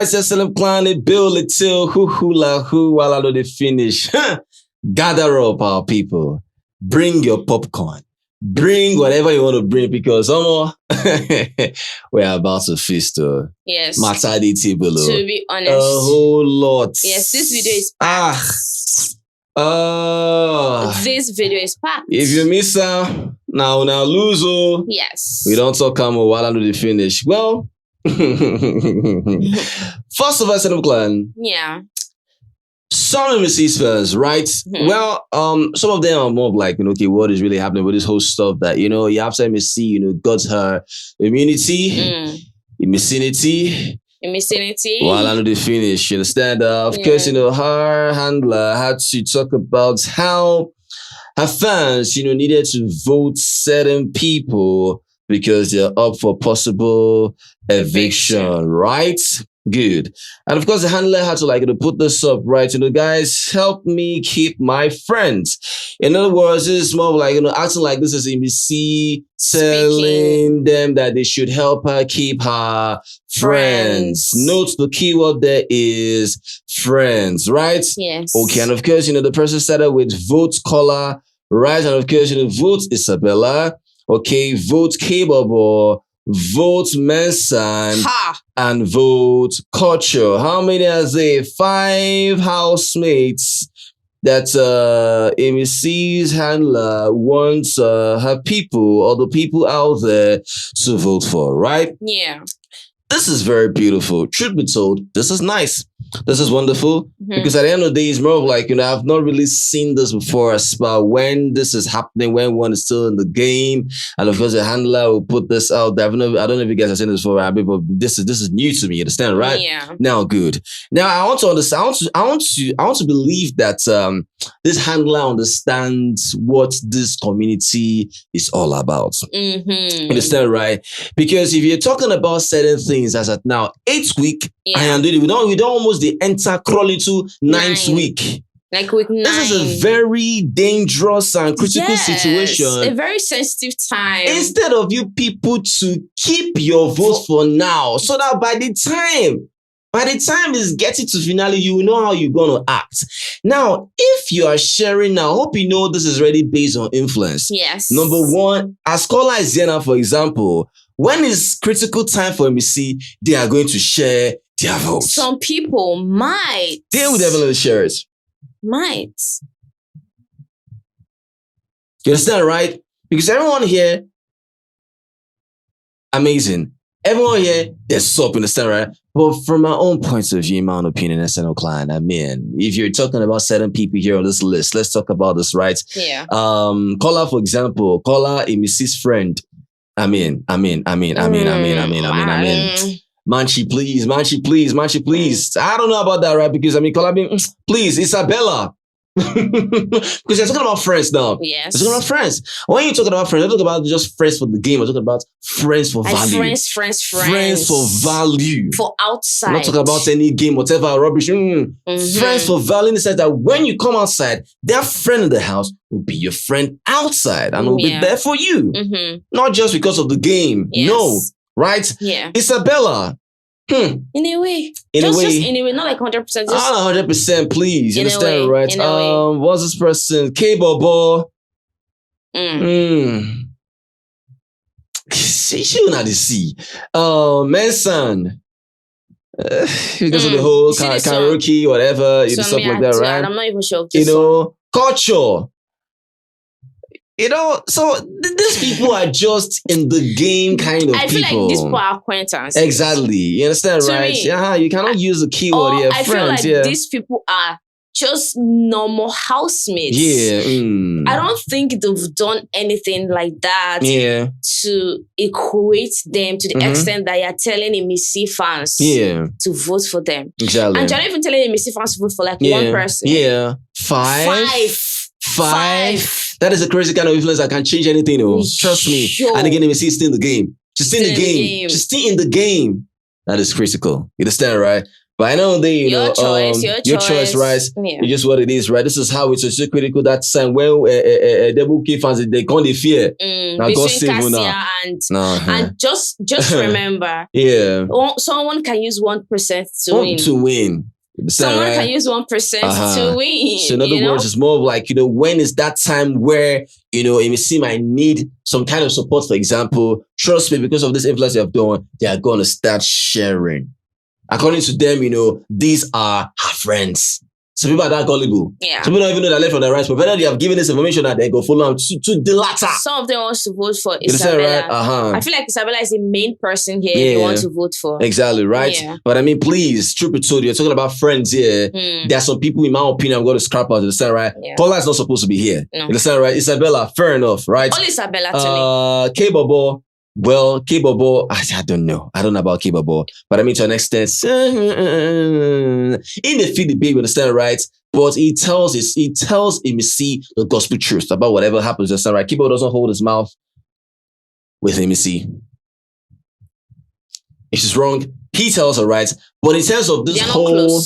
It's just a plan it, build it till hula who while I know they finish. Gather up our people. Bring your popcorn. Bring whatever you want to bring because we're about to feast. Yes. Matadi table. To be honest. A whole lot. Yes, this video is packed. This video is packed. If you miss her, now lose. Yes. We don't talk while I know they finish. Well, first of all, Senator Clan. Yeah. Some Imisi fans, right? Mm-hmm. Well, some of them are more like, okay, what is really happening with this whole stuff that, you have to Imisi, got her immunity, Imisinity. While I know they finish, you understand? Of course, her handler had to talk about how her fans, needed to vote certain people because they're up for possible eviction, right? Good. And of course, the handler had to put this up, right? Guys, help me keep my friends. In other words, this is more like, acting like this is Imisi telling them that they should help her keep her friends. Note the keyword there is friends, right? Yes. Okay, and of course, the person started with vote KOLA, right? And of course, vote Isabella. Okay, vote K-Bobo. Vote Mensan and vote Culture. How many are there? 5 housemates that Imisi's handler wants her people or the people out there to vote for, right? Yeah. This is very beautiful. Truth be told, this is nice. This is wonderful because at the end of the day, it's more of like, I've not really seen this before as well. When this is happening, when one is still in the game, and of course the handler will put this out there. I don't know if you guys have seen this before, but this is new to me. You understand, right? Yeah. Now, good. Now I want to understand. I want to believe that this handler understands what this community is all about. Mm-hmm. Understand, right? Because if you're talking about certain things as at now, 8th week, and we don't almost enter crawl into 9th week. Like week 9. This is a very dangerous and critical situation. A very sensitive time. Instead of you people to keep your votes for now, so that by the time it's getting to finale, you will know how you're going to act. Now, if you are sharing now, hope you know this is already based on influence. Yes. Number one, as KOLA is here now, for example, when it's critical time for Imisi, they are going to share their votes. Some people might. They will definitely share it. Might. You understand, right? Because everyone here, amazing. Everyone here, they're soap, understand, right? But from my own point of view, in my own opinion, SNL client, I mean, if you're talking about certain people here on this list, let's talk about this, right? Yeah. KOLA, for example, KOLA, Imisi's friend. I mean. Manchi, please. I don't know about that, right? Because KOLA, please, Isabella. Because you're talking about friends now. Yes. You're talking about friends. When you're talking about friends, you're talking about just friends for the game. We're talking about friends for value. Friends. Friends for value. For outside. I'm not talking about any game, whatever, rubbish. Friends for value in the sense that when you come outside, their friend in the house will be your friend outside and will be there for you. Not just because of the game. Yes. No. Right? Yeah. Isabella. In a way. Just in a way, not like 100%. Just 100%, please. You understand, way, right? What's this person? K-Bobo. She will not see. Mensan. Because of the whole karaoke, whatever, stuff like that, right? I'm not even sure. Culture. So these people are just in the game kind of people. I feel like these people are acquaintances. Exactly. You understand, right? Yeah, you cannot use the keyword here. I feel like these people are just normal housemates. Yeah. I don't think they've done anything like that to equate them to the extent that you're telling Imisi fans to vote for them. Exactly. And you're not even telling Imisi fans to vote for like one person. Yeah. Five. That is a crazy kind of influence that can change anything. Trust me. Sure. And again, Imisi is still in the game. She's still in the game. She's still in the game. That is critical. You understand, right? But I know your choice, right? Yeah. It's just what it is, right? This is how it's so critical that time when double K fans they can't fear. Now between Cassia and just remember, someone can use 1% to win. Someone can use 1% to win. So in other words, it's more of like, when is that time where, Imisi might need some kind of support, for example. Trust me, because of this influence you have done, they are going to start sharing. According to them, these are her friends. Some people are that gullible. Yeah. Some people don't even know that left from the right, but whether they have given this information that they go follow them to the latter. Some of them want to vote for Isabella. Right? I feel like Isabella is the main person here they want to vote for. Exactly, right? Yeah. But I mean, please, truth be told, you're talking about friends here. There are some people, in my opinion, I'm going to scrap out. You understand, right? Yeah. KOLA is not supposed to be here. No. You understand, right? Isabella, fair enough, right? Only Isabella to me. K-Bobo. Well, K-Bobo, I don't know. I don't know about K-Bobo. But I mean, to an extent, in the feed the baby, understand, right? But he tells Imisi the gospel truth about whatever happens. Understand, right? K-Bobo doesn't hold his mouth with Imisi. If she's wrong, he tells her, right? But in terms of this whole...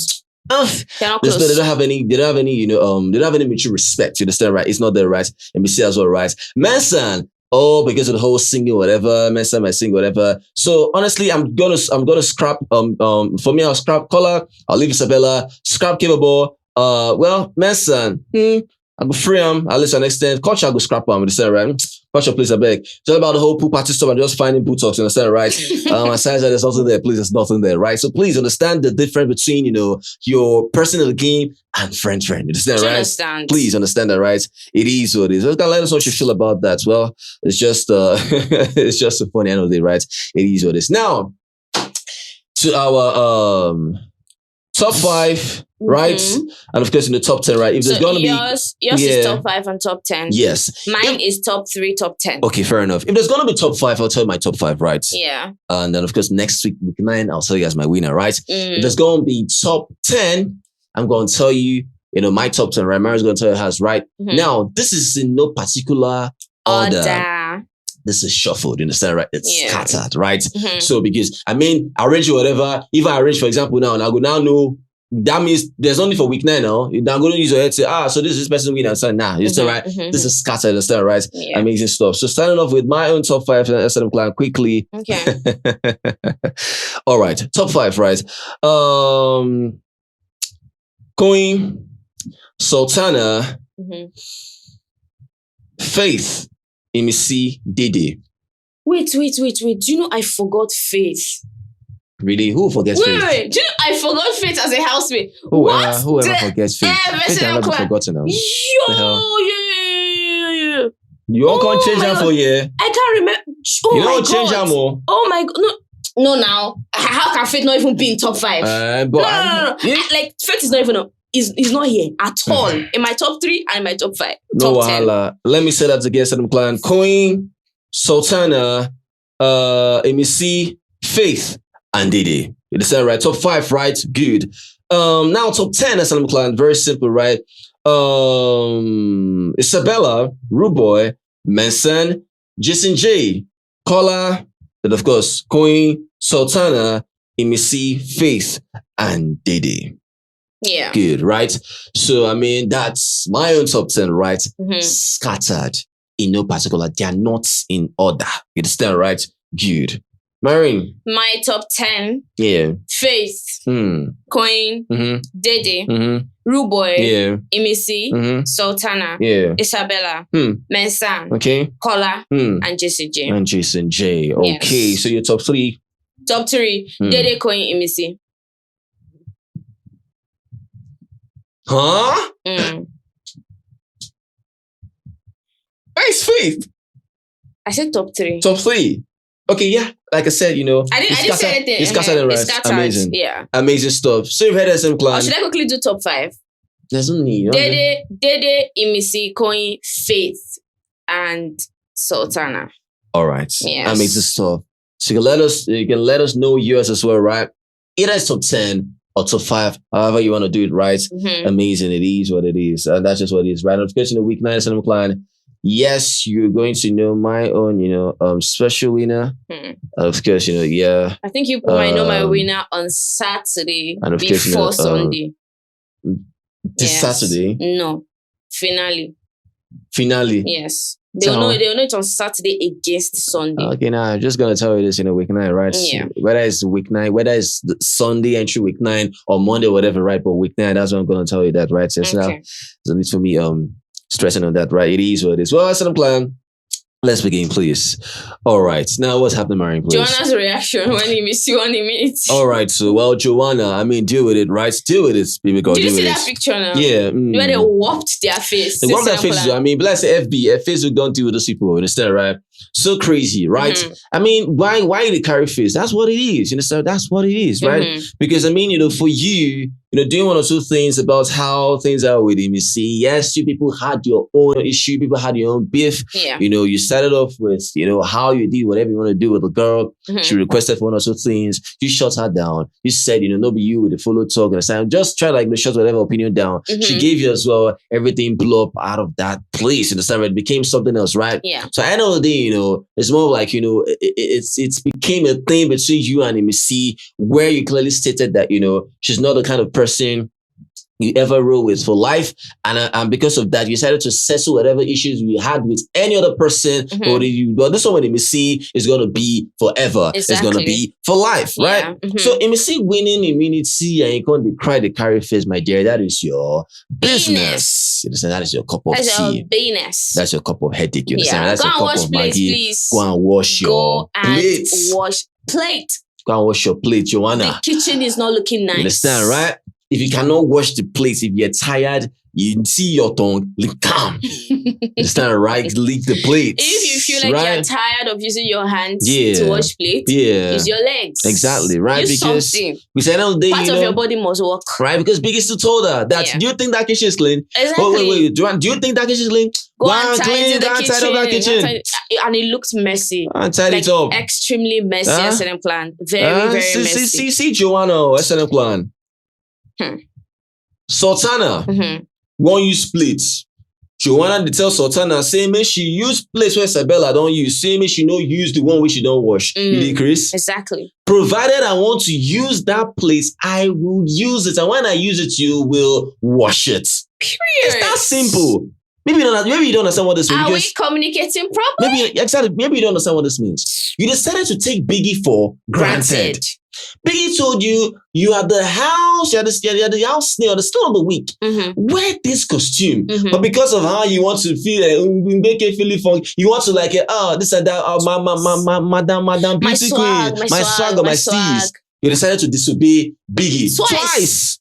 they don't have any, they don't have any mutual respect. You understand, right? It's not there, right? Imisi as well, right? Manson, because of the whole singing, whatever, Manson might sing, whatever. So honestly, I'm gonna scrap. For me, I'll scrap KOLA. I'll leave Isabella. Scrap K-Bobo. Manson. I'll go free him. I'll listen next time. Culture, I'll go scrap him. You understand, right? Culture, please, I beg. Just about the whole pool party stuff. I'm just finding pool talks. You understand, right? Aside that, there's nothing there. Please, there's nothing there, right? So please understand the difference between, your person in the game and friend. You understand, right? Understand. Please understand that, right? It is what it is. Let us know what you feel about that. Well, it's just, it's just a funny end of the day, right? It is what it is. Now, to our top 5, right? And of course, in the top 10, right? If there's going to be... Yours is top 5 and top 10. Yes. Mine is top 3, top 10. Okay, fair enough. If there's going to be top 5, I'll tell you my top 5, right? Yeah. And then, of course, next week 9, I'll tell you guys my winner, right? If there's going to be top 10, I'm going to tell you, my top 10, right? Mari's going to tell you hers, right? Now, this is in no particular order. This is shuffled, you understand, right? It's scattered, right? So, because, arrange whatever. If I arrange, for example, now, and I go now know, that means there's only for week 9 now. You're going to use your head to say, so this is person winning. Understand? Nah, you understand, right? This is scattered, understand, right? Yeah. Amazing stuff. So, starting off with my own top 5, SLM clan quickly. Okay. All right. Top 5, right? Koyin, Sultana, Faith, Imisi, Dede. Wait. Do you know I forgot Faith? Really? Who forgets Faith? Wait. Do you know I forgot Faith as a housemate? Whoever forgets Faith. Faith can never be forgotten now. Yo. You all can't change her for you. I can't remember. You don't change her more. Oh my God. No, now. How can Faith not even be in top 5? No. Like, Faith is not even... He's not here at all. In my top 3 and in my top 5. No top 10. Let me say that again, Saddam Clan. Koyin, Sultana, Imisi, Faith, and Dede. You understand, right? Top 5, right? Good. Now top 10, Saddam Clan. Very simple, right? Isabella, Ruboy, Manson, Jason J, KOLA, and of course, Koyin, Sultana, Imisi, Faith, and Dede. Yeah. Good, right? So, that's my own top 10, right? Scattered in no particular. They are not in order. You understand, right? Good. Marine. My top 10. Yeah. Faith. Koyin. Dede. Ruboy. Imisi. Sultana. Isabella. Manson. Okay. KOLA. And Jason J. Okay, yes. So your top 3. Top 3. Dede, Koyin, Imisi. Huh? Where's Faith? I said top 3. Top 3. Okay, yeah. Like I said, I didn't say anything. It's scattered, right? Amazing. Yeah. Amazing stuff. So you've heard SM Clan. Should I quickly do top 5? There's no need. Dede, Imisi, Koyin, Faith, and Sultana. All right. Yes. Amazing stuff. So you can let us know yours as well, right? Either it's top 10 or top 5, however you want to do it, right? Amazing. It is what it is. And that's just what it is, right? And of course, in the week 9, SM Clan, yes, you're going to know my own, special winner. Of course, yeah. I think you might know my winner on Saturday and of before course, Sunday. This Saturday? No. Finale. Yes. They'll know it on Saturday against Sunday. Okay, now I'm just gonna tell you this, week 9, right? Yeah. Whether it's week 9, whether it's the Sunday entry week 9 or Monday, whatever, right? But week 9, that's what I'm gonna tell you that, right? So it's now it's a need for me stressing on that, right? It is what it is. Well, that's what I'm playing. Let's begin, please. All right. Now, what's happening, Marion, please? Joanna's reaction when he missed you 1 minute. All right. So, well, Joanna, deal with it, right? Deal with it, baby girl. Did you see that picture now? Yeah. Where they warped their face. They warped their faces. But let's say Facebook don't deal with those people. Understand, right? So crazy, right? Why they carry face? That's what it is. You understand? That's what it is, right? Because, for you, doing 1 or 2 things about how things are with Imisi. Yes, you people had your own issue. People had your own beef. Yeah. You started off with, how you did whatever you want to do with the girl. She requested for 1 or 2 things. You shut her down. You said, no, be you with the follow talk. Understand? Just try shut whatever opinion down. She gave you as well. Everything blew up out of that place. Understand? It became something else, right? Yeah. So at the end of the day, it's more like, it's became a thing between you and Imisi where you clearly stated that, she's not the kind of person you ever roll with for life, and because of that, you decided to settle whatever issues you had with any other person. But this one with Imisi is going to be forever. Exactly. It's going to be for life, right? Yeah. So Imisi winning immunity and you can't cry the carry face, my dear. That is your business. You understand? That is your cup of tea. Business. That's your cup of headache. You understand? That's go your cup of Maggie. Please. Go and wash your plate. Wash plate. Go and wash your plate, Joanna. The kitchen is not looking nice. You understand, right? If you cannot wash the plate, if you're tired, you see your tongue, lick calm. Understand, right? Lick the plate. If you feel like you're tired of using your hands to wash plates, use your legs. Exactly, right? Use something. Because at the end of the day, part of your body must work. Right? Because Biggie still told her that, do you think that kitchen is clean? Exactly. Oh, wait. Do you think that kitchen is clean? Go and tidy the kitchen. Tidy up that kitchen. And it looks messy. And tidy it up. Extremely messy SNM plan. Very messy. See, Joanna, SNM plan. Sultana won't use plates. Joanna tell Sultana say make she use plates where Isabella don't use. Say make she no use the one which she don't wash. You did, Chris? Exactly. Provided I want to use that plate, I will use it, and when I use it, you will wash it. Period. It's that simple. Maybe you don't understand what this means. Are we communicating properly? Maybe you don't understand what this means. You decided to take Biggie for granted. Biggie told you are the house, you're the house snail, still on the week. Wear this costume. But because of how you want to feel, make it feel funky, you want to this and that, madam beauty queen, my swag or my steez. You decided to disobey Biggie. Twice.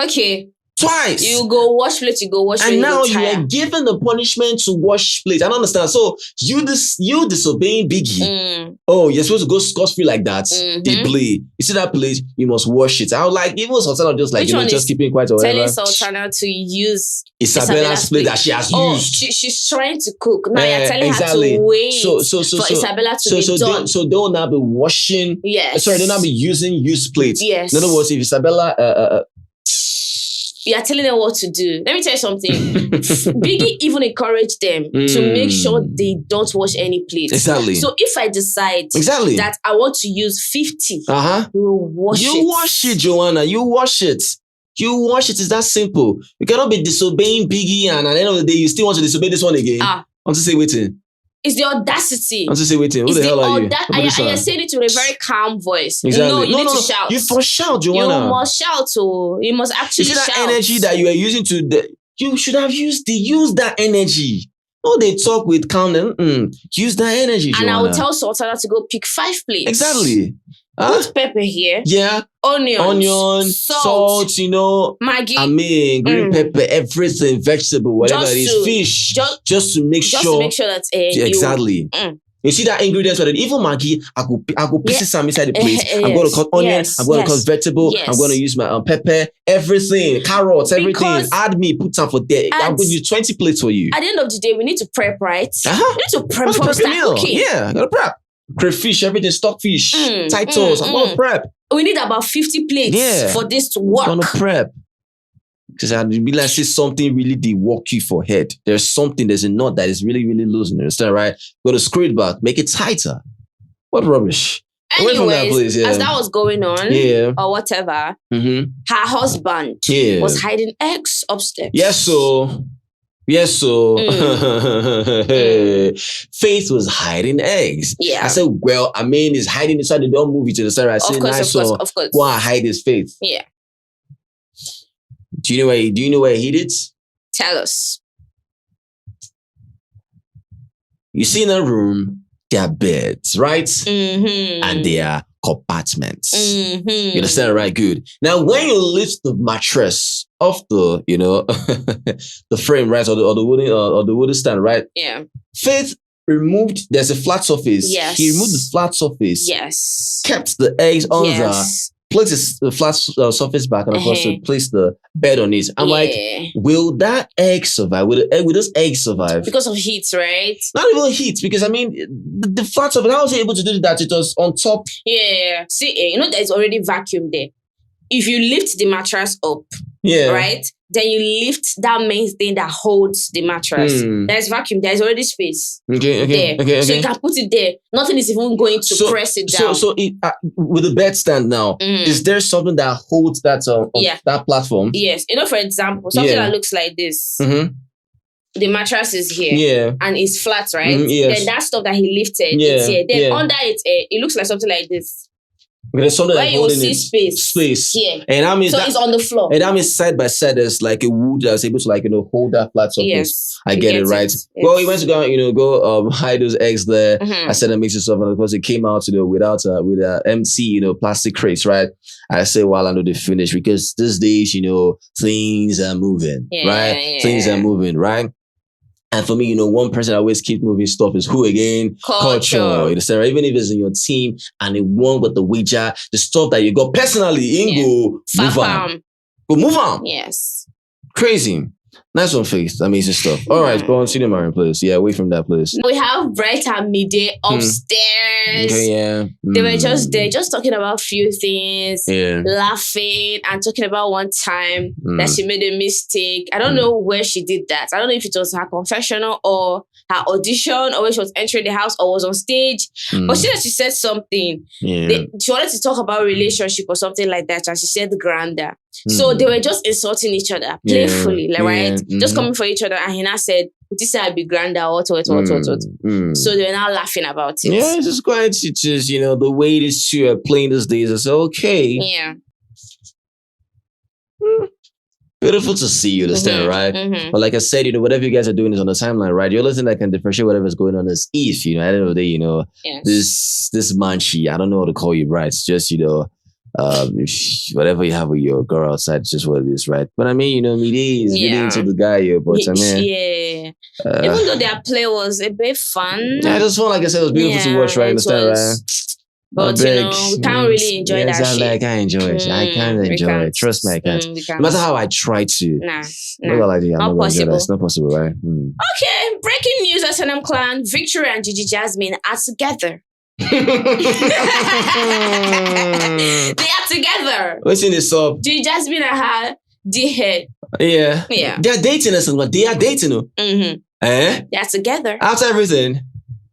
Okay. Twice. You go wash plates, and now you are given the punishment to wash plates. I don't understand. So you disobeying Biggie. Oh, you're supposed to go scot-free like that. They play. You see that plate, you must wash it. I was like, even Sultana just just keeping quiet or whatever. Telling Sultana to use Isabella's plate that she has used. She's trying to cook. Now you're telling her to wait for Isabella to be done. So they will not be washing. Yes. Sorry, they'll not be using used plates. Yes. In other words, if Isabella you are telling them what to do. Let me tell you something. Biggie even encouraged them to make sure they don't wash any plates. Exactly. So if I decide that I want to use 50, you will wash it. You wash it, Joanna. You wash it. You wash it. It's that simple. You cannot be disobeying Biggie and at the end of the day, you still want to disobey this one again. Want to say waiting. It's the audacity. I'm just say waiting. Who the hell are you? And you're saying it with a very calm voice. Exactly. No, you need to shout. You for shout, Joanna. You must shout. You must actually shout. You see that energy that you are using you should have used that energy. Oh, they talk with calm. Use that energy, Joanna. And I will tell Sultana to go pick 5 plates. Exactly. Put pepper here. Yeah. Onion, salt, Maggi. Green pepper, everything, vegetable, whatever it is, fish. Just to make sure that exactly. You see that ingredients were even Maggi, I go pieces some inside the plate. I'm going to cut onion, I'm going to cut vegetable, I'm going to use my pepper, everything, carrots, everything. Add me, put some for there. I'm going to use 20 plates for you. At the end of the day, we need to prep, right? We need to prep before we start cooking. Yeah, gotta prep. Crayfish, everything, stockfish, titles. I'm gonna prep. We need about 50 plates for this to work. I'm gonna prep. Because I'd be like, say something really they walk you for head. There's a knot that is really, really loose. You understand, right? Go to screw it back, make it tighter. What rubbish? Anyways, from that place, as that was going on, or whatever, her husband was hiding eggs upstairs. Yes, so. Faith was hiding eggs. Yeah. I said, well, I mean, he's hiding inside the door movie to the side. I said, of course. Go and hide his faith. Yeah. Do you know where he hid it? Tell us. You see in a room, there are beds, right? Mm-hmm. And there are compartments. Mm-hmm. You understand, right? Good. Now, when you lift the mattress off the, the frame, right, or the wooden stand, right? Yeah. Faith removed. There's a flat surface. Yes. He removed the flat surface. Yes. Kept the eggs on there. Placed the flat surface back, and of course, placed the bed on it. I'm like, will that egg survive? Will those eggs survive? Because of heat, right? Not even heat, because I mean, the flat surface. How was he able to do that? It was on top. Yeah. See, there's already vacuum there. If you lift the mattress up, right, then you lift that main thing that holds the mattress. There's vacuum. There's already space. Okay. So you can put it there. Nothing is even going to press it down. So with the bed stand now, is there something that holds that that platform? Yes. For example, something that looks like this. Mm-hmm. The mattress is here, and it's flat, right? Yes. Then that stuff that he lifted, it's here. Then under it looks like something like this. There's something where you will see space here, and I mean, so it's on the floor. And I mean, side by side, there's like a wood that's able to hold that flat surface. Yes, I get it right. Well, he went to go hide those eggs there. I said, mix it up, and of course, it came out with empty plastic crates, right? I said, well, I know they finished because these days, things are moving, right? Things are moving, right? And for me, one person that always keeps moving stuff is who again? Culture. Even if it's in your team and it won with the wager, the stuff that you got personally, go move on. Go move on. Yes. Crazy. Nice one, Faith. Amazing stuff. All right, go on to the Marion place. Yeah, away from that place. We have Bright and Midday upstairs. Okay, yeah. They were just there, just talking about a few things, laughing and talking about one time that she made a mistake. I don't know where she did that. I don't know if it was her confessional or her audition or when she was entering the house or was on stage. But she said something. She wanted to talk about relationship or something like that, and she said grander. So they were just insulting each other playfully, right? Just coming for each other. And he now said, "Would you say I'd be grander? What? So they were now laughing about it. Yeah, it's just quite, the way these two are playing these days. It's okay. Yeah. Beautiful to see you, understand, right? But like I said, whatever you guys are doing is on the timeline, right? The only thing that can differentiate whatever's going on is if, at the end of the day, this manchi, I don't know what to call you, right? It's just, whatever you have with your girl outside, it's just what it is, right? But I mean, Mide is really into the guy here, but I mean, even though their play was a bit fun, I just felt like I said it was beautiful to watch, right? Understand, right? But we can't really enjoy that shit. I can't enjoy it. I can't enjoy it. Trust me, I can't. No matter how I try to. Nah. Not possible. It's not possible, right? Okay, breaking news: SNM Clan, Victory and Gigi Jasmine are together. They are together. What's in this up? Gigi Jasmine and her Dede. Yeah. They are dating us, but they are dating. They are together. After everything.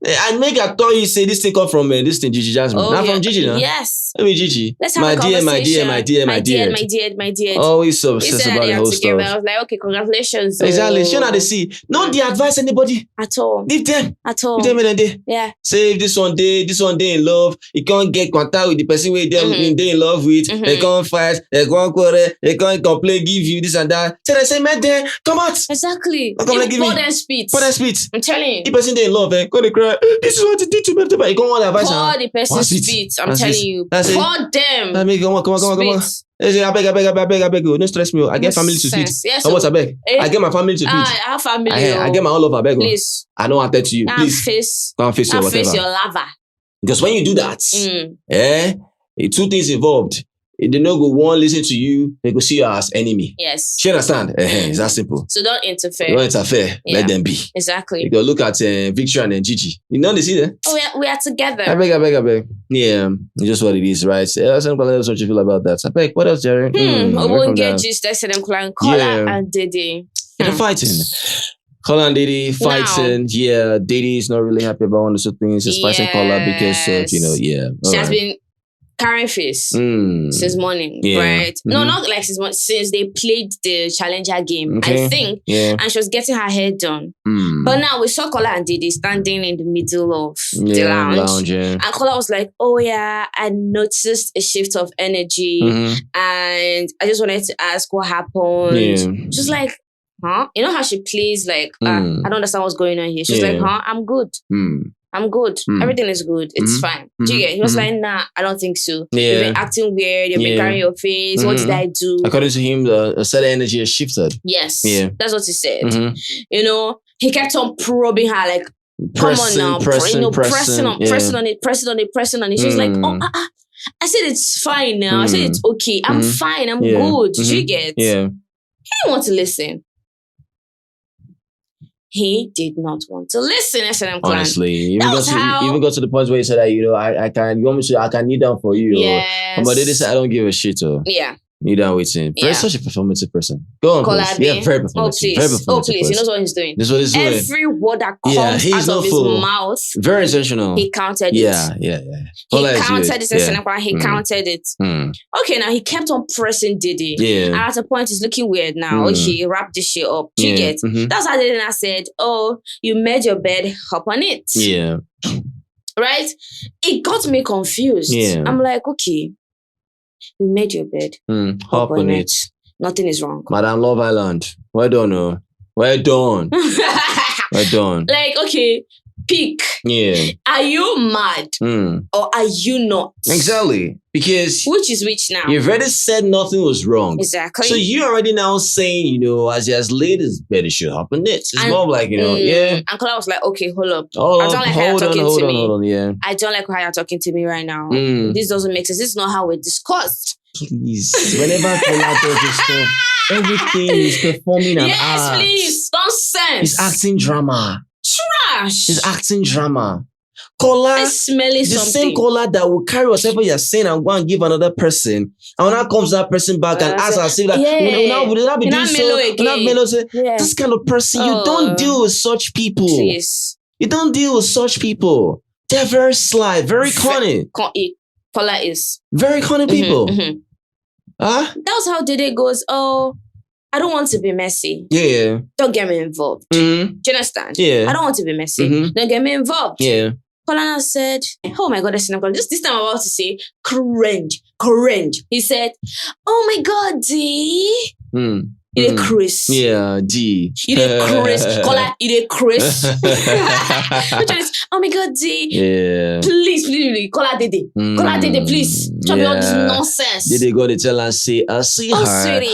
I thought you say this thing come from this thing, Gigi Jasmine. Not from Gigi, no? Yes. Let me Gigi. Let's have a conversation. My dear. Always so obsessed about the whole stuff. I was like, okay, congratulations. Exactly. You know how they see. Don't they advise anybody at all. Leave them. At all. Leave them in the day. Yeah. Say if this one day in love, you can't get contact with the person where they in love with. They can't fight. They can't quarrel. They can't complain. Give you this and that. Tell them, say, man, then come out. Exactly. Pour them spit. I'm telling you. The person they in love, go to cry. This is what you did to me. You don't want advice. Pour the person spit. I'm telling you. Pour them. Come on. I beg. No stress me. I get family to feed. Yes. How much I beg? I get my family to feed. I have family. I get my all over. Beg. Please. I don't want that to you. Please. Go and face your whatever. Face your lava. Because when you do that, two things involved. they no go one listen to you, they go see you as enemy. Yes. You understand? It's that simple. So don't interfere. Don't interfere. Yeah. Let them be. Exactly. You go look at Victory and Gigi. You know they see them? Oh, we are together. I beg. Yeah, it's just what it is, right? What else you feel about that? I beg. What else, Jerry? We won't get just SNM clan KOLA and Dede. They're fighting. KOLA and Dede fighting. Yeah, Dede is not really happy about one of the things. He's fighting KOLA because of, She has been carrying face since morning, right? No, not like since morning, since they played the Challenger game, I think. Yeah. And she was getting her hair done. But now we saw KOLA and Dede standing in the middle of the lounge. And KOLA was like, oh yeah, I noticed a shift of energy. And I just wanted to ask what happened. Yeah. She's like, huh? You know how she plays like, I don't understand what's going on here. She's like, huh? I'm good. I'm good. Everything is good. It's fine. Do you get? He was like, nah, I don't think so. Yeah. You've been acting weird. You've been carrying your face. What did I do? According to him, the certain energy has shifted. Yes. Yeah. That's what he said. He kept on probing her like, come on now. Pressing on it. She was like, I said it's fine now. I said it's okay. I'm fine. I'm good. Do you get? Yeah. He didn't want to listen. He did not want to listen. Honestly, even got to the point where he said that I can. You want me to? I can kneel down for you. Yes. But they said I don't give a shit. Yeah. Kneel down with him. Very such a performative person. Go on, please. Yeah, very performative. Oh please. He knows what he's doing. This is what he's doing. Every word that comes out of his mouth, very intentional. He counted it. Yeah. He counted it. He counted it. Okay, now he kept on pressing Dede. Yeah. And at a point, it's looking weird now. Okay, wrap this shit up. You get? That's how Dede said, "Oh, you made your bed, hop on it." Yeah. Right? It got me confused. Yeah. I'm like, okay. You made your bed. Hop on it. Nothing is wrong. Madam Love Island. Well done. Well done. Like, okay, pick. Yeah. Are you mad? Or are you not? Exactly. Because which is which now? You've already said nothing was wrong. Exactly. So you're already now saying, as he has laid his bed, it should hop on it. It's more like, yeah. And KOLA was like, okay, hold up. I don't like how you're talking to me. Hold on, yeah. I don't like how you're talking to me right now. This doesn't make sense. This is not how we discussed. Please. Whenever KOLA does this stuff, everything is performing an act. Yes, please. Nonsense. He's acting drama. Trash. He's acting drama. KOLA, the same KOLA that will carry whatever you're saying and go and give another person, and now comes that person back and asks us, like, will not be doing so? This kind of person, you don't deal with such people. Please. You don't deal with such people. They're very sly, very cunning. KOLA is very cunning people. That's how Dede goes. Oh, I don't want to be messy. Yeah. Don't get me involved. Do you understand? Yeah. I don't want to be messy. Don't get me involved. Yeah. KOLA said, oh my God, this time I'm about to say cringe. He said, oh my God, D. You did Chris. Yeah, D. You did Chris. KOLA, you did Chris. Oh my God, D. Yeah. Please. KOLA Dede. KOLA Dede, please. Stop all this nonsense. Did they go to tell and say, I see her.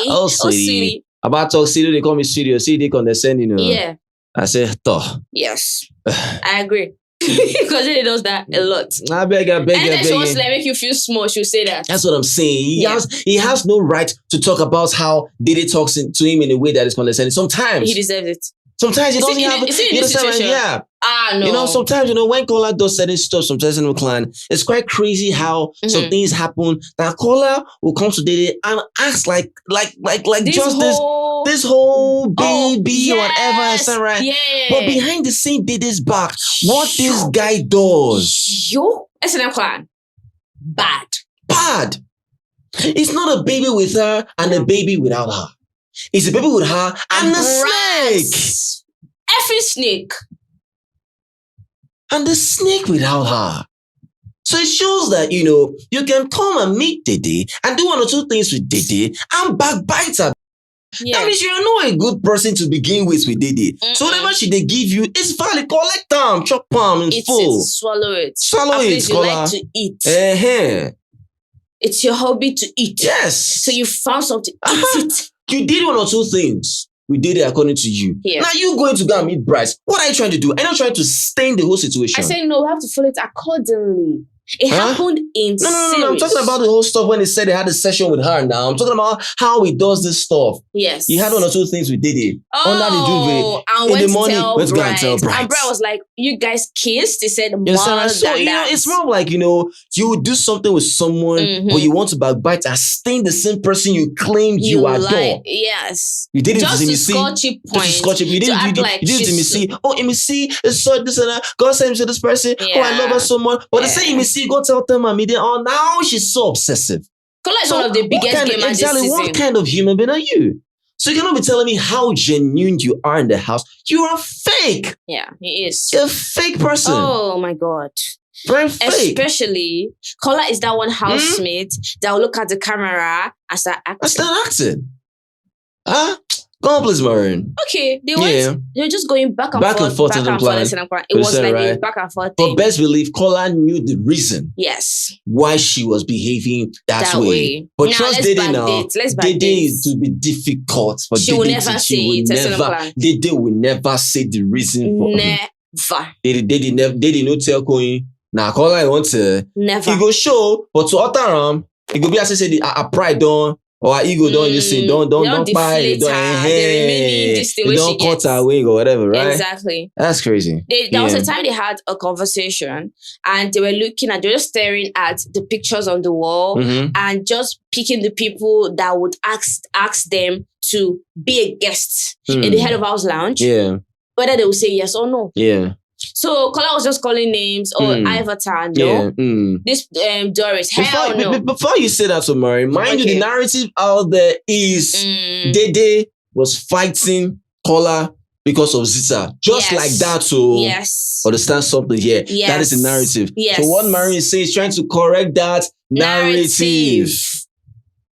Oh, sweetie. About talk, see, they call me studio. See, they condescend, Yeah. I say, toh. Yes. I agree. Because he does that a lot. I beg. And then she wants to make you feel small. She'll say that. That's what I'm saying. He has no right to talk about how Dede talks to him in a way that is condescending. Sometimes he deserves it. Sometimes he doesn't have. Is it in this situation? Yeah. No. Sometimes when KOLA does certain stuff, sometimes in the clan, it's quite crazy how some things happen. That KOLA will come to Dede and act like this whole baby or whatever, is that right? Yeah. But behind the scene, Dede's back. What this guy does? SNM clan. Bad. It's not a baby with her and a baby without her. It's a baby with her and a snake. Effing snake. And the snake without her. So it shows that, you can come and meet Dede and do one or two things with Dede and backbite her. Yeah. That means you're not a good person to begin with Dede. So whatever they give you, it's valid. Collect them, chop them in full. Swallow it. Swallow it, you like to eat. It's your hobby to eat. Yes. So you found something. Eat it. You did one or two things. We did it according to you. Yeah. Now you going to go and meet Bryce. What are you trying to do? Are you not trying to stain the whole situation? I say no, we have to follow it accordingly. It happened in No. I'm talking about the whole stuff when they said they had a session with her now. I'm talking about how he does this stuff. Yes. He had one or two things with Dede. Under the duvet. And in the morning, went to go and tell Bright. And Bright was like, you guys kissed? He said, more so, than that. It's more like, you would do something with someone, but you want to backbite and stain the same person you claimed you adore. Yes. You did it just to Imisi. Just to scotch it. You did it to Imisi. Oh, Imisi is so this and that. God sent me to this person. Yeah. Oh, I love her so much. But they say Imisi, go tell them and media. Oh, now she's so obsessive. KOLA is one of the biggest gamers this season. What kind of human being are you? So you cannot be telling me how genuine you are in the house. You are fake. Yeah, he is. You're a fake person. Oh my God. Very fake. Especially, KOLA is that one housemate that will look at the camera and start acting. Huh? Go on, please, Maureen. Okay, they were just going back and forth. It was like a back and forth thing. But best believe KOLA knew the reason. Yes. Why she was behaving that way. But now, trust Dede now. Dede is to be difficult for Dede. She will never say it. Dede will never say the reason for Never. Dede no tell Koyin. Now KOLA want to. Never. He go show, but to utter him, he go be as I say a pride don't. Or our ego don't listen, don't buy, don't cut her wing or whatever, right? Exactly. That's crazy. There was a time they had a conversation and they were just staring at the pictures on the wall and just picking the people that would ask them to be a guest in the head of house lounge. Yeah. Whether they would say yes or no. Yeah. So KOLA was just calling names. Ivatar, no. Yeah. This Doris, hell no. Before you say that to Mary, mind you, the narrative out there is Dede was fighting KOLA because of Zita. Just like that to understand something here. Yes. That is the narrative. Yes. So what Mary is saying is trying to correct that narrative.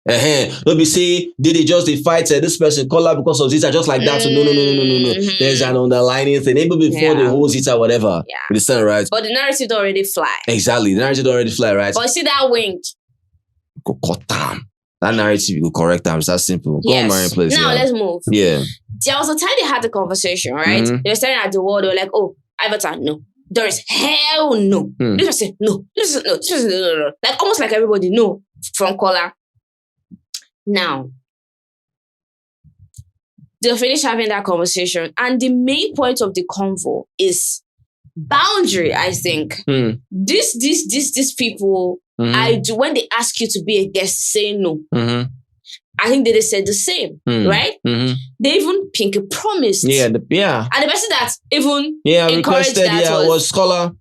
Don't be say, did they just fight this person, KOLA because of Zita, just like that? So no. There's an underlying thing. Even before the whole Zita, whatever. You understand, right? But the narrative don't already fly. Exactly. The narrative don't already fly, right? But you see that wing. Go cut them. That narrative, you go correct them. It's that simple. Go on, Marion, please. Now let's move. Yeah. There was a time they had the conversation, right? They were staring at the wall. They were like, oh, Ivatar, no. Doris, hell no. This person, no. This person, no. Like almost like everybody, no. From KOLA. Now, they'll finish having that conversation. And the main point of the convo is boundary, I think. These people, when they ask you to be a guest, say no. I think they said the same, right? They even pinky promised. Yeah. And the person that even encouraged that was KOLA.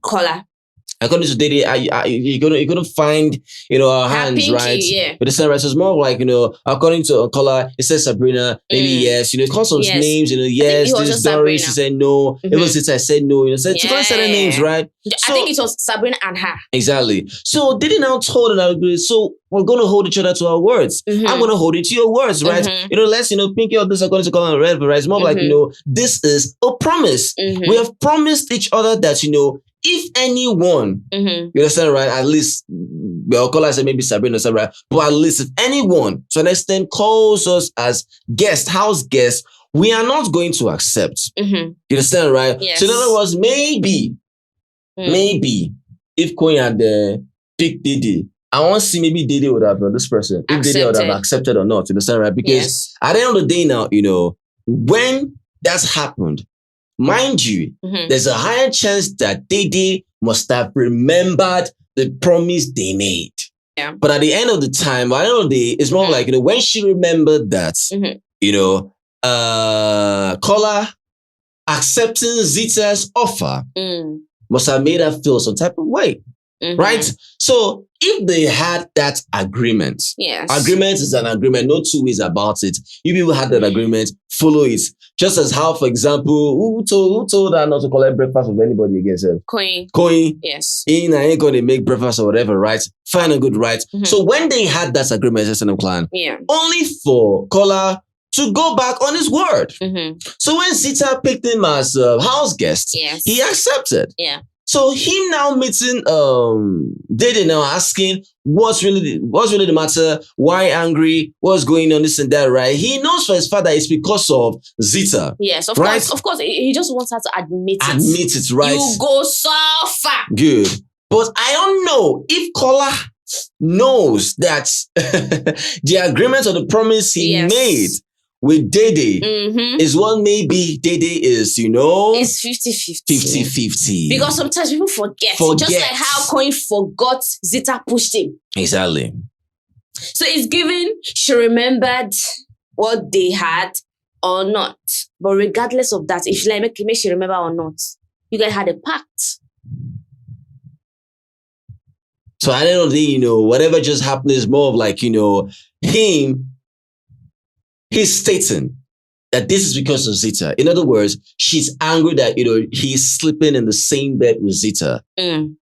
According to Dede, you couldn't find, our hands, pinky, right? Yeah. But the same, right? So it's more like, according to KOLA, it says Sabrina, maybe yes. It calls some names, yes, this Doris, he said no. Even Zita, I said no. So she can't say their names, right? I think it was Sabrina and her. Exactly. So Dede now told her, so we're going to hold each other to our words. I'm going to hold you to your words, right? Let's, pinky or this according to KOLA and red, right? It's more like, this is a promise. We have promised each other that, if anyone, you understand, right? At least, KOLA said maybe Sabrina, right? But at least if anyone, to an extent, calls us as guests, house guests, we are not going to accept. You understand, right? Yes. So in other words, maybe, if Koyin had picked Dede, I want to see maybe Dede would have this person. If Dede would have accepted or not. You understand, right? Because at the end of the day now, when that's happened, mind you, there's a higher chance that Dede must have remembered the promise they made. Yeah. But at the end of the time, at the end of the day, it's more like, when she remembered that, KOLA accepting Zita's offer must have made her feel some type of way. Right? So if they had that agreement, agreement is an agreement, no two ways about it. You people had that agreement, follow it. Just as how, for example, who told her not to collect breakfast with anybody again? Koyin. Yes. I ain't going to make breakfast or whatever, right? Fine and good, right? So when they had that agreement, only for KOLA to go back on his word. So when Zita picked him as a house guest, he accepted. Yeah. So him now meeting Dede now asking what's really the matter, why angry, what's going on, this and that, right? He knows for his father it's because of Zita. Yes, of course. He just wants her to admit it. Admit it, right? You go so far. Good. But I don't know if KOLA knows that the agreement or the promise he made with Dede is what maybe Dede is, It's 50-50. 50-50. Because sometimes people forget. Just like how Koyin forgot Zita pushed him. Exactly. So it's given she remembered what they had or not. But regardless of that, if she make she remember or not, you guys had a pact. So at the end of the day, whatever just happened is more of like, he's stating that this is because of Zita. In other words, she's angry that, he's sleeping in the same bed with Zita.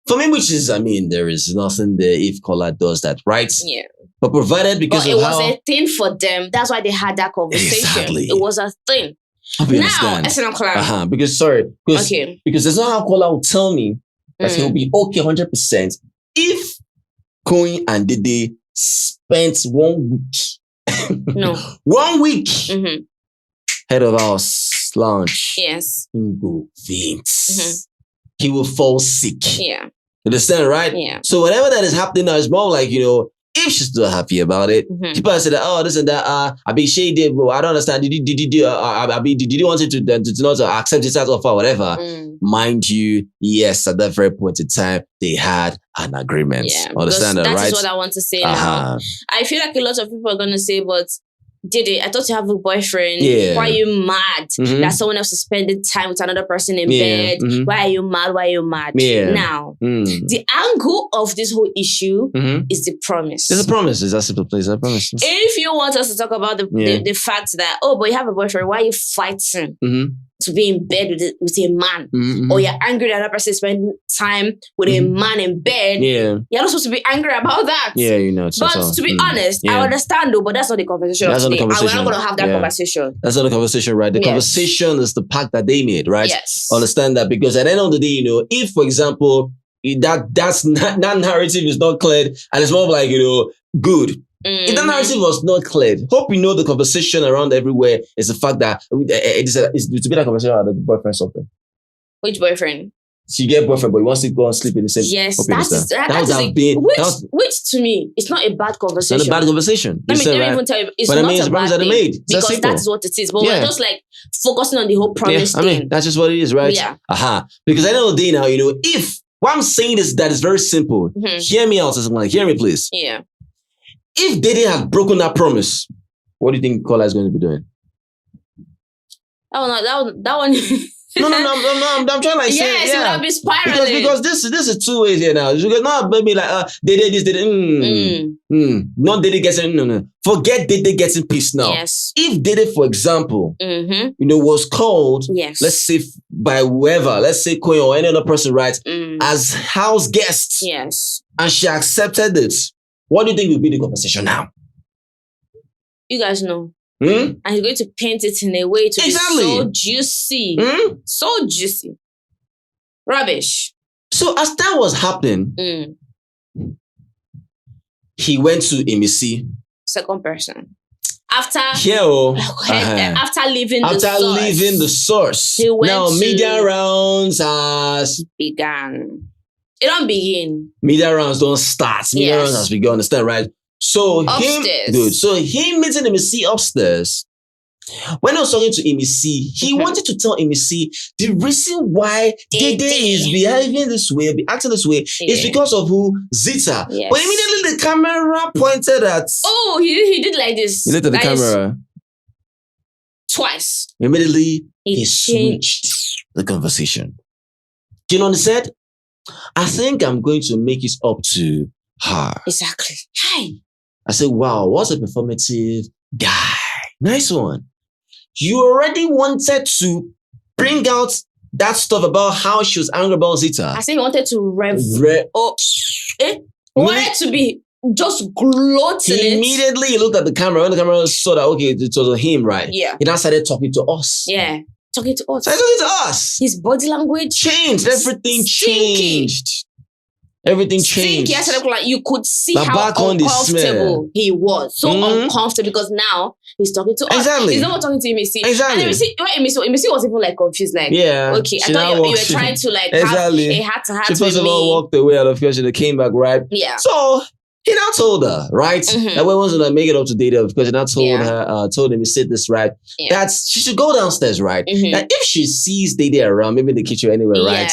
For me, there is nothing there if KOLA does that, right? Yeah. But provided because it was a thing for them. That's why they had that conversation. Exactly. It was a thing. Now, it's not clear. Because that's not how KOLA will tell me that he'll be okay 100% if Koyin and Dede spent 1 week. No. 1 week. Head of house lounge. Yes. He will faint. He will fall sick. Yeah. You understand, right? Yeah. So whatever that is happening now is more like, if she's still happy about it, people say that, oh, this and that, I be shaded, bro. I don't understand. Did you want it to not accept this as offer or whatever? Mind you, yes, at that very point in time, they had an agreement. Yeah, understand that, right? That is what I want to say now. I feel like a lot of people are going to say, but Dede, I thought you have a boyfriend. Yeah. Why are you mad that someone else is spending time with another person in bed? Why are you mad? Why are you mad? Yeah. Now, the angle of this whole issue is the promise. It's a promise. It's a simple place. I promise. If you want us to talk about the fact that, but you have a boyfriend, why are you fighting to be in bed with a man? Or you're angry that another person is spending time with a man in bed? Yeah. You're not supposed to be angry about that. Yeah, But to be honest, I understand though, but that's not the conversation of today. And we're not going to have that conversation. That's not the conversation, right? The conversation is the pact that they made, right? Yes. Understand that, because at the end of the day, if, for example, that narrative is not cleared and it's more of like, good. If that narrative was not cleared, hope the conversation around everywhere is the fact that it's to be that conversation about the boyfriend something. Which boyfriend? She get boyfriend, but he wants to go and sleep in the same. Yes, which to me, it's not a bad conversation. It's not a bad conversation. Let me even tell you, it's not a bad thing. Because that's what it is. But we're just like focusing on the whole promise thing. That's just what it is, right? Yeah. Because at the end of the day now, if what I'm saying is that it's very simple. Hear me out, hear me, please. Yeah. If Dede had broken that promise, what do you think KOLA is going to be doing? That one. No, I'm trying to say, yes, it would have been spiraling. Because this is 2 ways here now. Because now, maybe like, Dede this, Dede, not Dede getting, no. Forget Dede getting pissed now. Yes. If Dede, for example, was called, let's say by whoever, let's say Koyin or any other person, right, as house guest, yes, and she accepted it, what do you think will be the conversation now? You guys know. And he's going to paint it in a way to be so juicy. So juicy. Rubbish. So as that was happening, he went to Imisi. Second person. After leaving the source. He went now, media rounds has began. It don't begin. Media rounds don't start. Media rounds has begun. Understand, right? So him meeting Imisi upstairs. When I was talking to Imisi, he wanted to tell Imisi the reason why Dede is behaving this way, acting this way, is because of who? Zita. Yes. But immediately the camera pointed at. Oh, he did like this. He looked at the camera twice. Immediately he switched the conversation. Do you know what he said? I think I'm going to make it up to her. Exactly. Hi. I said, wow, what's a performative guy? Nice one. You already wanted to bring out that stuff about how she was angry about Zita. I said he wanted to wanted to be just gloating. He immediately looked at the camera. When the camera saw that, okay, it was him, right? Yeah. He now started talking to us. Yeah. Talking to us. Started talking to us. His body language changed. Everything changed. Everything changed. Like you could see how uncomfortable he was. So uncomfortable because now he's talking to us. He's not talking to Imisi. Exactly. And Imisi was even like confused. Like, okay, I thought you were trying to like have a heart-to-heart with me. She first of all walked away and of course she came back, right? Yeah. So he now told her, right? That when was gonna make it up to Dede, of course, he now told her, told him, he said this, right? That she should go downstairs, right? That if she sees Dede around, maybe in the kitchen or anywhere, right?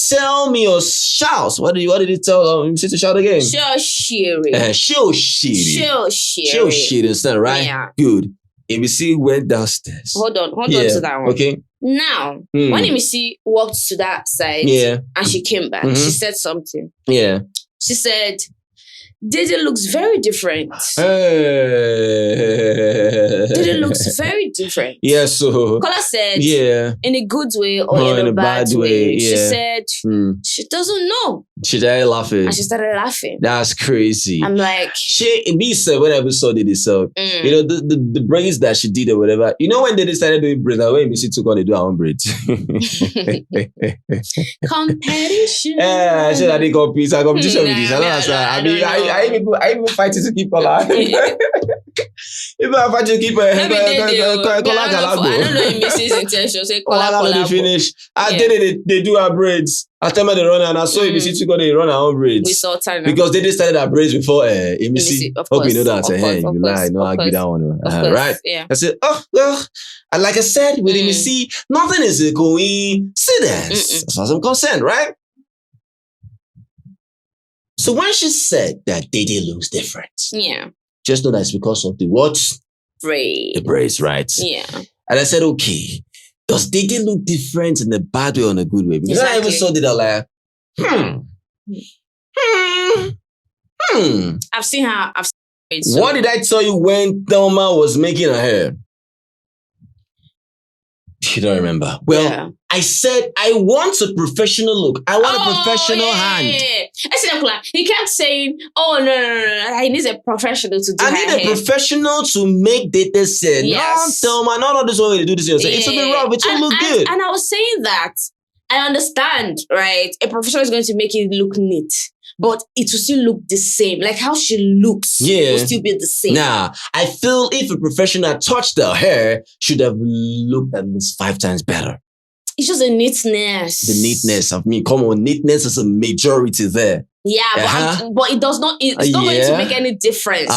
Tell me or shout. What did he tell him to shout again? Show shiri. Understand, right? Yeah. Good. Imisi went downstairs. Hold on to that one. Okay. Now, when Imisi walked to that side and she came back, she said something. Yeah. She said, Dede looks very different. Dede looks very different. Yeah, so Kola said, in a good way or in a bad way. She said, she doesn't know. She started laughing. And she started laughing. That's crazy. I'm like, me said when I saw Dede, so you know the braids that she did or whatever. You know when they decided doing braids, when Imisi took on, they do her own braids. Competition. I said I didn't compete. I competition with this. I don't understand. I even fighting to keep her alive. If I fight to keep her, I don't know Imisi's intention. Say Kola finish. I did it. They do her braids. I tell me they run and I saw Imisi took on, they run her own braids. We saw time because they started her braids before Imisi. Hope you know that. You lie. No, I'll give that one. Right? Yeah. I said, oh well. And like I said, with Imisi, nothing is a coincidence as far as I'm concerned, right? So when she said that Dede looks different, just know that it's because of the what? Braid. The braids, right? Yeah. And I said, okay, does Dede look different in a bad way or in a good way? Because I ever saw Dede like, I've seen her. What did I tell you when Thelma was making her hair? You don't remember. Well, I said I want a professional look. I want a professional hand. I said, he kept saying, "Oh no! I need a professional to do I need a professional to make Dede say, no, Thelma, not all this way to do this. It's a bit rough. It will look good." And I was saying that I understand, right? A professional is going to make it look neat. But it will still look the same. Like how she looks will still be the same. Nah, I feel if a professional touched her hair, should have looked at least 5 times better. It's just a neatness. The neatness of me. Come on, neatness is a majority there. Yeah, but it does not, it's not going to make any difference.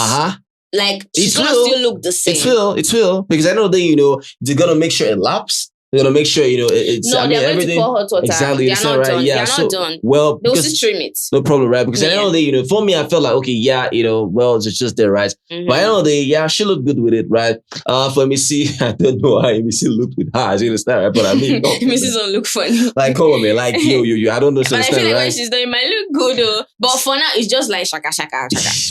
Like, she's going to still look the same. It will. Because I know that, they're going to make sure it laps. They're gonna make sure it's. No, they're going to pour hot water. Exactly, they're not done. Yeah, they're not done. Well, they'll still trim it. No problem, right? Because I know that for me, I felt like well, it's just there, right? But I know that she looked good with it, right? For Imisi, I don't know how Imisi looked with her. You understand, right? But I mean, Imisi don't look funny. Like, come on, man, like yo, I don't understand, but I feel like right? when she's done, it might look good, though. But for now, it's just like shaka.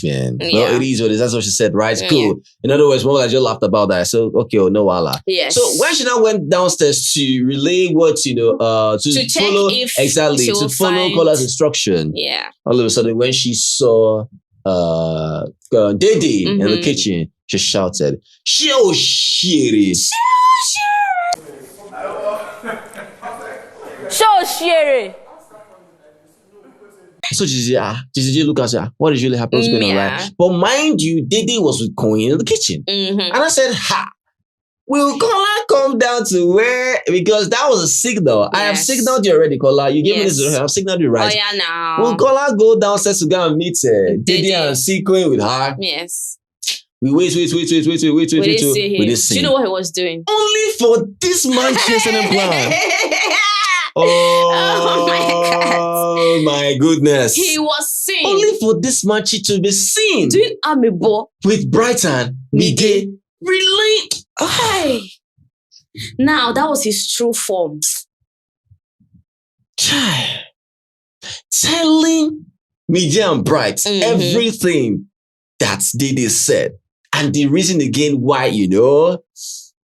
Man, well, it is what it is. That's what she said, right? Cool. In other words, I just laughed about that. So okay, no wala. Yes. So when she now went downstairs to relay what to follow to follow Kola's instruction. Yeah. All of a sudden, when she saw Dede in the kitchen, she shouted, "Show shiri! Show shiri!" So Gigi look at her. What is really happening? What's going on, right? But mind you, Dede was with Koyin in the kitchen, and I said, "Ha! Will Kola come down to where?" Because that was a signal. Yes. I have signaled you already, Kola. You gave me this. I have signaled you, right? Oh yeah, now. Will Kola go downstairs to go and meet Dede and see Koyin with her? Yes. We wait. We didn't see him. Do you know what he was doing? Only for this man chasing him plan. Oh my God. Oh my goodness. He was seen. Only for this man to be seen. Doing amebo. With Brighton. Dede. Really? Hey. Now, that was his true form. Telling Media and Bright everything that Dede said. And the reason again why,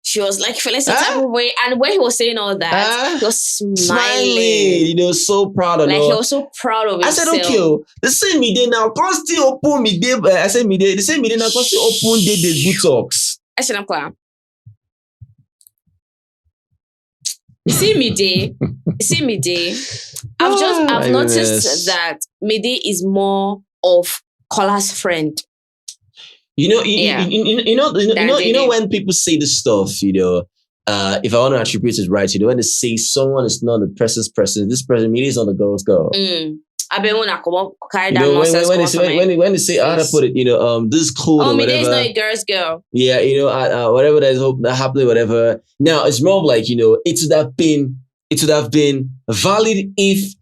she was like feeling some type of way. And when he was saying all that, he was smiling. So proud of Like he was so proud of himself. I said, okay, the same Media now, can't still open Media. I said, Media, the same Media now, can't still open Dede's botox. I said, I'm clear. See Mide. I've noticed that Mide is more of Kola's friend. You know when people say this stuff, if I want to attribute it right, when they say someone is not the person's person, this person really is not the girl's girl. I bet when I come up, carry that nonsense. When they say how to put it, this is cool or whatever. Mide is not a girl's girl. Yeah, whatever that is happening, whatever. Now it's more of like, it would have been valid if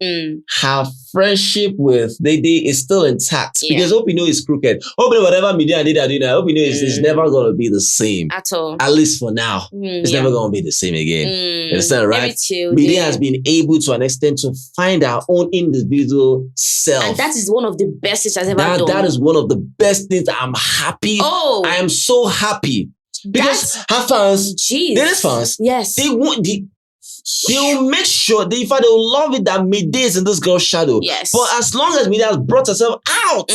her friendship with Dede is still intact. Yeah. Because hope it's crooked. Hope whatever media Dede are doing, I hope it's never going to be the same. At all. At least for now. It's never going to be the same again. You understand, right? Media has been able to an extent to find our own individual self. And that is one of the best things I've ever done. That is one of the best things. I'm happy. I am so happy. Because her fans, Dede's fans, yes, they'll make sure they'll love it that Mide is in this girl's shadow. Yes. But as long as Mide has brought herself out,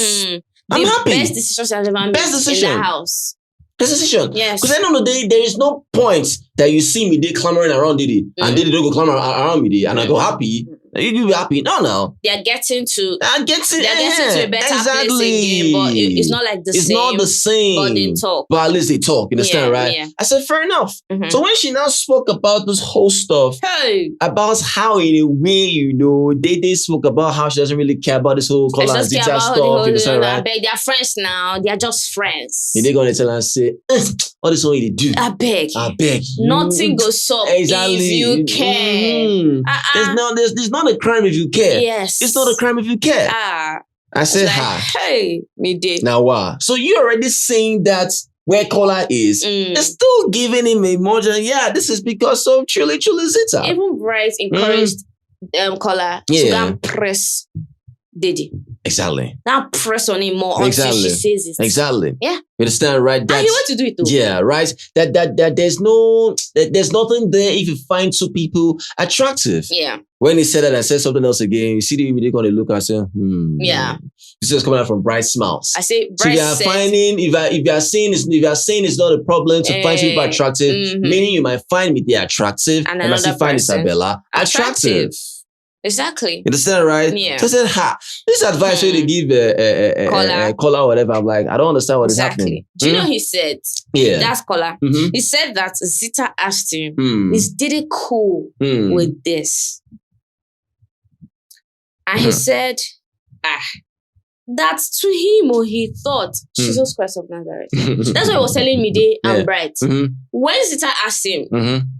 I'm happy. Best decision I've ever made in the house. Best decision. Yes. Because at the end of the day, there is no point that you see Mide clamoring around Dede and Dede don't go clamor around Mide and I go happy. You'll be happy. No. They're getting to a better exactly. place again, but it's not like the same. It's not the same. But they talk. But at least they talk. You understand, right? Yeah. I said, fair enough. So when she now spoke about this whole stuff, about how in a way, Dede spoke about how she doesn't really care about this whole KOLA and Zita stuff. You understand, right? They're friends now. They're just friends. And they're going to tell her and say, all this one you do. I beg. Nothing goes up if you care. There's not a crime if you care. Yes. It's not a crime if you care. I said, hey, Mide. Now, wow. So you're already saying that where KOLA is, it's still giving him a emotion. Yeah, this is because of truly Zita. Even Bright encouraged KOLA to go and press Dede. Exactly. Now press on him more until she says it. Exactly. Yeah. You understand, right? And he wants to do it too. Yeah, right. That there's nothing there if you find two people attractive. Yeah. When he said that, I said something else again. You see the immediate going to look and say, Yeah. This is coming out from Bright smiles. I say Bright. So if you are saying it's not a problem to find people attractive, meaning you might find me attractive and I still find Isabella attractive. Exactly. You understand, right? Yeah. So I said, this advice they give KOLA or whatever, I'm like, I don't understand what is happening. Do you know he said? Yeah. That's KOLA. He said that Zita asked him, is Dede cool with this? And he said, that's to him or he thought. Jesus Christ of Nazareth. That's what he was telling Mide and Bright. When Zita asked him,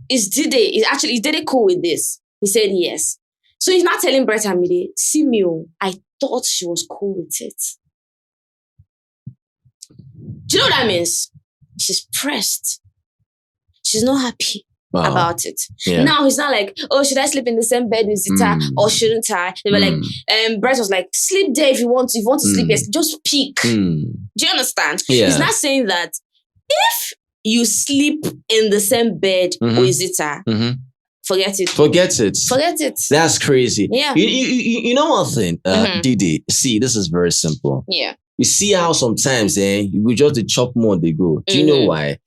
is Dede cool with this? He said yes. So he's not telling Bright and Mide, see me, I thought she was cool with it. Do you know what that means? She's pressed. She's not happy about it. Yeah. Now he's not like, oh, should I sleep in the same bed with Zita or shouldn't I? They were like, Bright was like, sleep there if you want to. If you want to sleep, yes, just pick. Do you understand? Yeah. He's not saying that if you sleep in the same bed with Zita, forget it. That's crazy. Yeah. You know one thing, Dede, see, this is very simple. Yeah. You see how sometimes you will just chop more they go. Do you know why?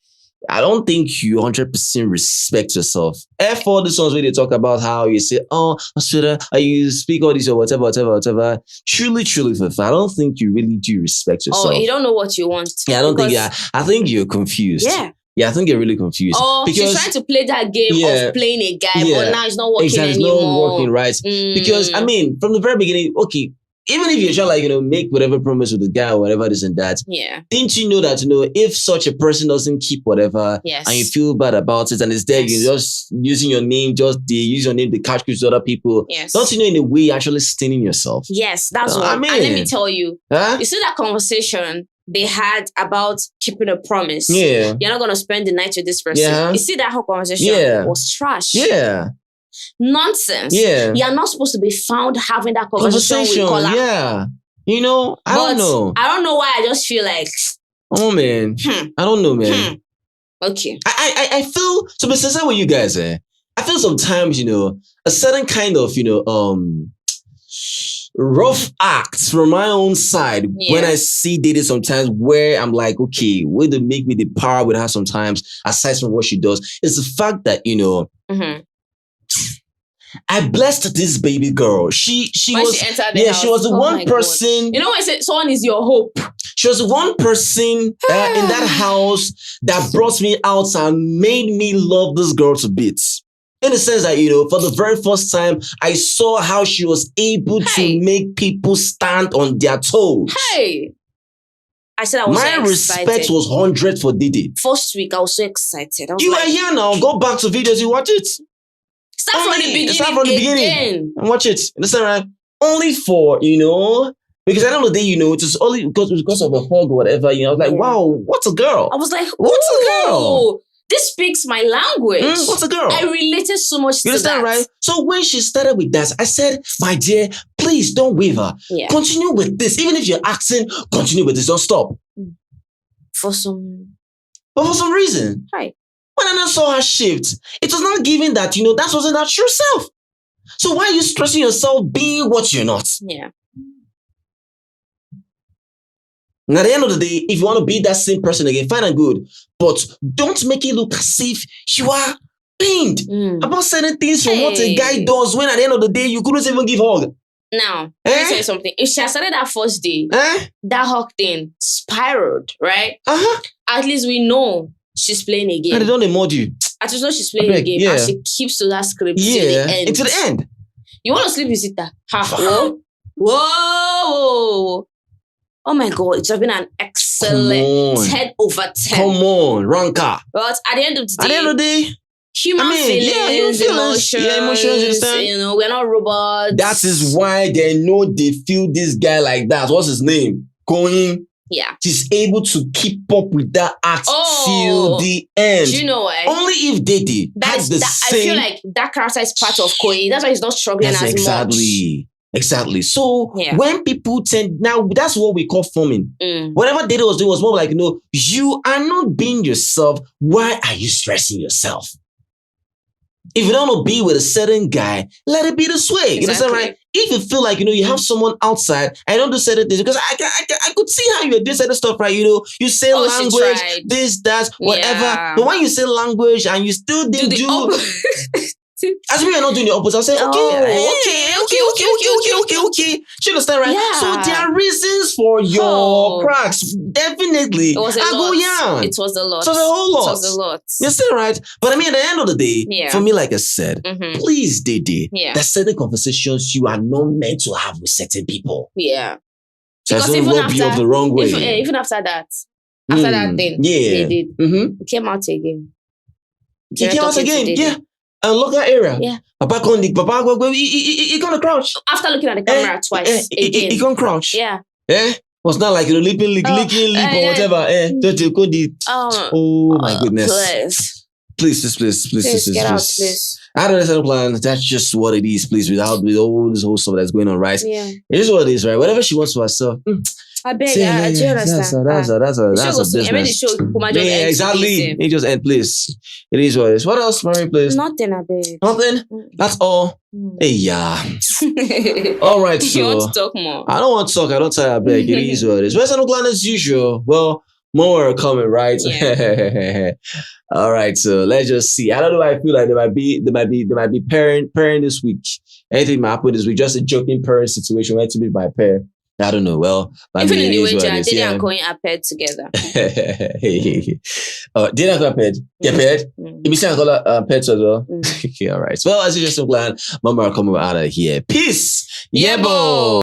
I don't think you 100% respect yourself. For this ones where they talk about how you say, oh, sweetheart, you speak all this or whatever. Truly, I don't think you really do respect yourself. Oh, you don't know what you want. Yeah, I think you're confused. Yeah, I think you're really confused. Oh, because she's trying to play that game of playing a guy, but now it's not working anymore. It's not working, right? Because, I mean, from the very beginning, okay, even if you're trying to, make whatever promise with the guy or whatever this and that, didn't you know that, if such a person doesn't keep whatever, and you feel bad about it, and it's there, you're just using your name, use your name to catch to other people, don't you know in a way you're actually staining yourself? Yes, that's what I mean. And let me tell you, you see that conversation they had about keeping a promise. Yeah. You're not going to spend the night with this person. Yeah. You see that whole conversation was trash. Yeah. Nonsense. Yeah. You're not supposed to be found having that conversation with KOLA. Yeah. I don't know. I don't know why I just feel like... Oh, man. I don't know, man. Okay. I feel, to be sincere with you guys, I feel sometimes, a certain kind of, rough acts from my own side when I see Dede sometimes where I'm like, okay, way to make me the power with her sometimes, aside from what she does, is the fact that, I blessed this baby girl. She was she entered the house. She was the one person. God. You know when I say someone is your hope. She was the one person in that house that brought me out and made me love this girl to bits. In the sense that, for the very first time, I saw how she was able to make people stand on their toes. Hey. I said I was so excited. My respect was 100 for Dede. First week, I was so excited. You are here now. Go back to videos. You watch it. Start from the beginning. And watch it. Understand, right? Only for, because at the end of the day, it was only because of a hug or whatever, I was like, wow, what's a girl? I was like, what's a girl? This speaks my language. What's a girl? I related so much to that. You understand, right? So when she started with that, I said, my dear, please don't waver. Yeah. Continue with this. Even if you're acting, continue with this. Don't stop. For some reason. Right. When I saw her shift, it was not giving that, that wasn't that true self. So why are you stressing yourself being what you're not? Yeah. And at the end of the day, if you want to be that same person again, fine and good. But don't make it look as if you are pained about certain things from what a guy does when at the end of the day, you couldn't even give hug. Now, let me tell you something. If she had started that first day, that hug thing spiraled, right? At least we know she's playing a game. And they don't emote you. At least know she's playing a game and she keeps to that script till the end. Into the end. You want to sleep with Zita? Whoa. Oh my God, it's been an excellent 10 over 10. Come on, ranker. But at the end of the day, human feelings, emotions, you understand? We're not robots. That is why they know they feel this guy like that. What's his name? Koyin. Yeah. He's able to keep up with that act till the end. Do you know why? Only if Dede has the same... I feel like that character is part of Koyin. That's why he's not struggling as much. Exactly. So when people tend, now that's what we call forming. Whatever Dede was doing was more like, you are not being yourself. Why are you stressing yourself? If you don't want to be with a certain guy, let it be this way. You understand, right? If you feel like, you have someone outside, I don't do certain things because I could see how you do certain stuff, right? You say language, this, that, whatever. But when you say language and you still didn't do as we are not doing the opposite, I'll say, okay. You understand, right? Yeah. So there are reasons for your cracks. Definitely. It was a lot. It was a lot. It was a whole lot. It was a lot. You understand, right? But I mean, at the end of the day, for me, like I said, please, Dede, there's certain conversations you are not meant to have with certain people. Yeah. So because even after, you off the wrong way. Even after that thing, they did. It came out again. He came out again, yeah. And local area. Yeah. Papa he gonna crouch. After looking at the camera twice. Again. He gonna crouch. Yeah. Was not like licking lip or whatever. Oh my goodness. Please. Get out, please. I don't understand the plan. That's just what it is, please. With all this whole stuff that's going on, right? Yeah. It is what it is, right? Whatever she wants for herself. I beg, do you understand? That's a business. Yeah, exactly. It just end, please. It is what it is. What else, Marie, please? Nothing, I beg. Nothing? That's all? Hey, yeah. All right, so. You want to talk more? I don't want to talk. I don't tell I beg. It is what it is. Where's Plan as usual? Well, more are coming, right? Yeah. All right, so let's just see. I don't know. I feel like there might be parent this week. Anything might happen this week. Just a joking parent situation. Where to be my parent. I don't know. Well, even in the way Dede and Koyin are paired together. Dede and Koyin paired. Yeah, paired. Imisi and KOLA paired as well. Okay, all right. Well, as you just so glad, Mama are coming out of here. Peace. Yebo.